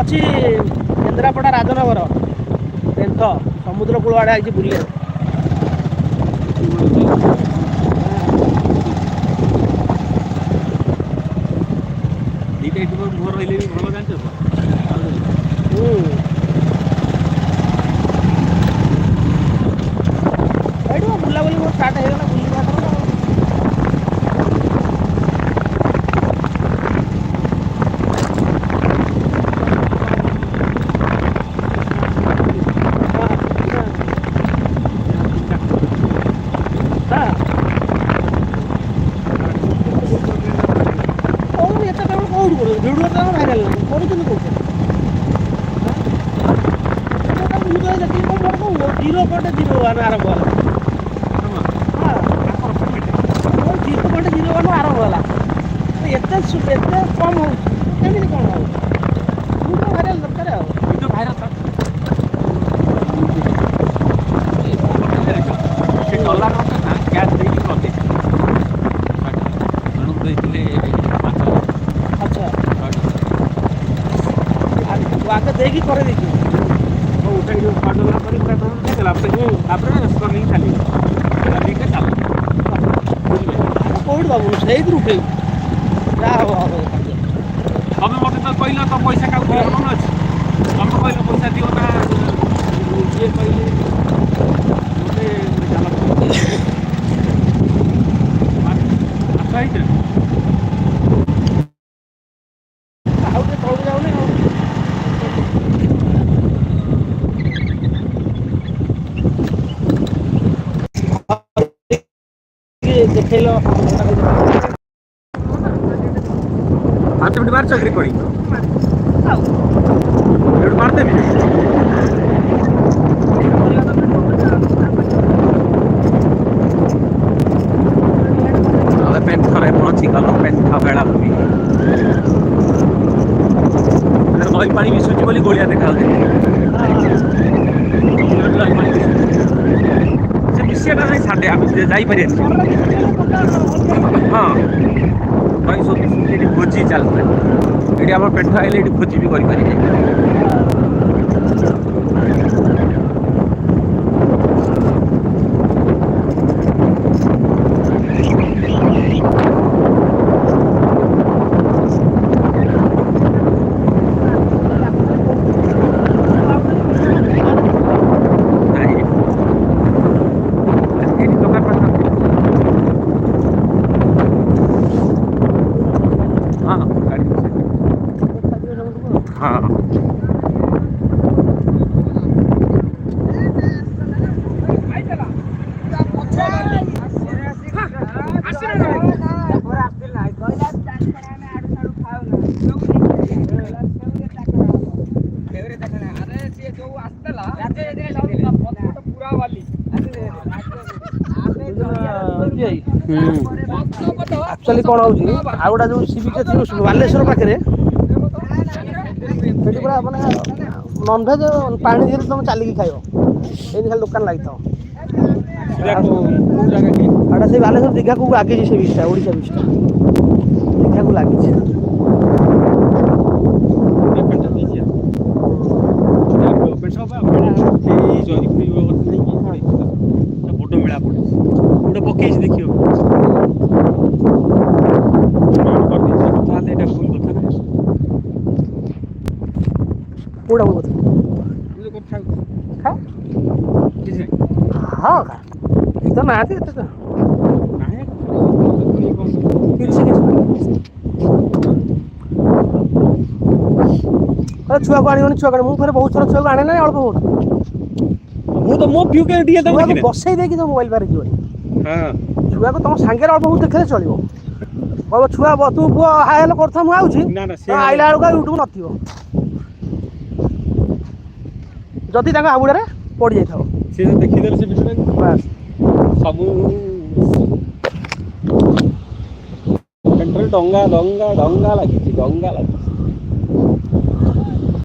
ଅଛି କେନ୍ଦ୍ରାପଡ଼ା ରାଜନଗର ଟେନ୍ଥ ସମୁଦ୍ର କୂଳ ଆଡ଼େ ଆଇଛି ବୁଲିବାକୁ। ଦିଟା ଏଠି ମୁହଁ ରହିଲେ ବି ଭଲ ଜାଣିଛ ତ। ଏଇଠି ବୁଲାବୁଲି ମୋର ଷ୍ଟାର୍ଟ ହେଇଗଲା ବୁଲିବା ଥର। ଭିଡ଼ିଓ ତ ଭାଇରାଲ ନାହିଁ କରୁଛନ୍ତି କହୁଛନ୍ତି ଜିରୋ ପଏଣ୍ଟ 01 ଆରମ୍ଭ ହେଲା। ଜିରୋ ପଏଣ୍ଟ 01 ଆରମ୍ଭ ହେଲା। ଏତେ କମ୍ ହେଉଛି କେମିତି କ'ଣ ହେଉଛି ଭିଡ଼ିଓ ଭାଇରାଲ ଦରକାର ଆଉ ଭିଡ଼ିଓ ଭାଇରାଲ ସେ ଡଲାର ନା କ୍ୟାସ୍ ଦେଇକି କରିଦେଇଥିଲେ ଜଣକୁ ଦେଇଥିଲେ 5,000। ଆଚ୍ଛା ଆଗେ ଦେଇକି କରେଇ ଦେଇଛୁ ଉଠେଇ $100 କରି ଦେଇଦେଲା ତାପରେ ସ୍କର୍ନିଂ ଖାଲି ଦେଇକି ଚାଲ କୋଉଠି ଦେବୁନି ସେଇଥିରୁ ଉଠେଇବୁ ଯାହା ହବ ହବ। ତମେ ମୋତେ ତ କହିଲ ତ ପଇସା କାହାକୁ ଦିଅ ମନେ ଅଛି। ତମେ କହିଲ ପଇସା ଦିଅ ନା ଇଏ କହିଲେ ମୋତେ ଜାଲ ମାଛ ହେଇଥିଲେ ଆଉ ଟିକେ ତଳକୁ ଯାଉନି ଆଉ ଦେଖେଇଲ 5 ମିନିଟ୍ ମାରିଛ ରେକର୍ଡିଂ ଏଠୁ ମାରିଦେବି। ଥରେ ପହଞ୍ଚିଗଲ ପେଣ୍ଠ ବେଳାଭୂମି। ନଈ ପାଣି ମିଶୁଛି ବୋଲି ଗୋଳିଆ ଦେଖାଯାଉଛି। ସେ ମିଶିବାଟା ନାହିଁ ସାଡ଼େ ଆମେ ଯାଇପାରିବାନି। ହଁ ନଈ ସବୁ ମିଶୁଛି ଏଠି ଭୋଜି ଚାଲିଥାଏ। ଏଠି ଆମର ପେଣ୍ଠ ଆଇଲେ ଏଠି ଭୋଜି ବି କରିପାରିବେ। ଆକ୍ଚୁଆଲି କ'ଣ ହେଉଛି ଆଉ ଗୋଟେ ଯେଉଁ ସି ବିଚ୍ ଅଛି ବାଲେଶ୍ୱର ପାଖରେ ସେଠି ପୁରା ମାନେ ନନଭେଜ୍ ପାଣି ଦେହରେ ତୁମେ ଚାଲିକି ଖାଇବ ଏମିତି ଖାଲି ଦୋକାନ ଲାଗିଥାଉ। ଏଇଟା ସେଇ ବାଲେଶ୍ୱର ଦୀଘାକୁ ଲାଗିଛି ସେ ବିଚ୍ଟା ଓଡ଼ିଶା ବିଚ୍ଟା ଦୀଘାକୁ ଲାଗିଛି। ବଡ଼ ମେଳା ପଡ଼ିଛି ଗୋଟେ ପକେଇଛି ଦେଖିବ ତାହେଲେ ଏଇଟା ଭୁଲ କଥା ନା। କୋଉଟା ଭୁଲ କଥା ହଁ ତ ନାହାନ୍ତି ଏତେ ତ କିଛି ଛୁଆକୁ ଆଣିବନି ଛୁଆ ମୁଁ ଫେରେ ବହୁତ ଥର ଛୁଆକୁ ଆଣେ ନାହିଁ ଅଳ୍ପ ବହୁତ ମୁଁ ତ ମୋ ଭିଉ ଟିକେ ବସେଇ ଦେଇକି ତ ମୋବାଇଲ ବାହାରି ଯିବନି। ଛୁଆକୁ ତମ ସାଙ୍ଗରେ ଅଳ୍ପ ବହୁତ ଦେଖିଲେ ଚଳିବ। କହିବ ଛୁଆ ତୁ ପୁଅ ହାଇ ହେଲେ କରୁଥା ମୁଁ ଆଉଛି ଆଇଲା ବେଳକୁ ୟୁଟ୍ୟୁବ ନଥିବ ଯଦି ତାଙ୍କ ହାବୁଡ଼ରେ ପଡ଼ିଯାଇଥାଉ ସେ ଦେଖିଦେଲେ ସେ ଭିଡ଼ିଓ ସବୁ ଡଙ୍ଗା ଲାଗିଛି।